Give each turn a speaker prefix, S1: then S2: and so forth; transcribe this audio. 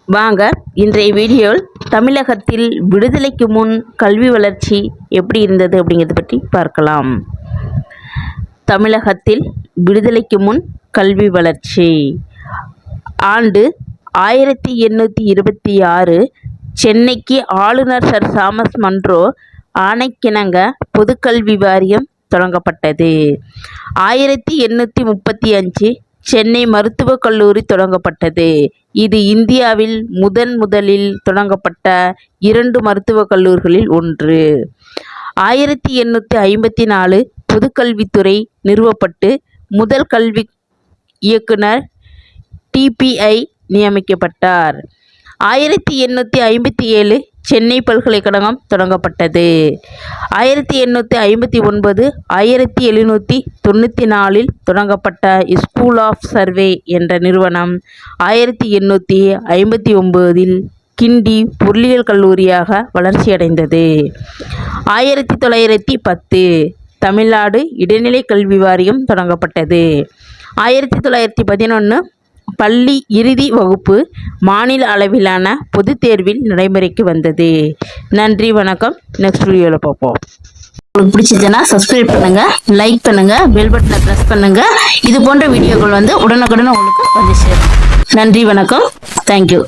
S1: வாங்க இன்றைய வீடியோவில் தமிழகத்தில் விடுதலைக்கு முன் கல்வி வளர்ச்சி எப்படி இருந்தது அப்படிங்கிறத பற்றி பார்க்கலாம். தமிழகத்தில் விடுதலைக்கு முன் கல்வி வளர்ச்சி ஆண்டு 1826 சென்னைக்கு ஆளுநர் சர் தாமஸ் மன்றோ ஆணைக்கிணங்க பொதுக்கல்வி வாரியம் தொடங்கப்பட்டது. 1835 சென்னை மருத்துவக் கல்லூரி தொடங்கப்பட்டது. இது இந்தியாவில் முதலில் தொடங்கப்பட்ட 2 மருத்துவக் கல்லூரிகளில் ஒன்று. 1854 பொதுக்கல்வித்துறை நிறுவப்பட்டு முதல் கல்வி இயக்குனர் TPI நியமிக்கப்பட்டார். 1857 சென்னை பல்கலைக்கழகம் தொடங்கப்பட்டது. 1859 1794 தொடங்கப்பட்ட ஸ்கூல் ஆஃப் சர்வே என்ற நிறுவனம் 1859 கிண்டி பொருளியல் கல்லூரியாக வளர்ச்சியடைந்தது. 1910 தமிழ்நாடு இடைநிலை கல்வி வாரியம் தொடங்கப்பட்டது. 1911 பள்ளி இறுதி வகுப்பு மாநில அளவிலான பொதுத் தேர்வில் நடைமுறைக்கு வந்தது. நன்றி, வணக்கம். நெக்ஸ்ட் வீடியோவில் பார்ப்போம். உங்களுக்கு பிடிச்சதுன்னா சப்ஸ்கிரைப் பண்ணுங்க, லைக் பண்ணுங்க, பெல் பட்டனை ப்ரெஸ் பண்ணுங்க. இது போன்ற வீடியோக்கள் உடனுக்குடன் உங்களுக்கு வந்து சேரும். நன்றி, வணக்கம். தேங்க்யூ.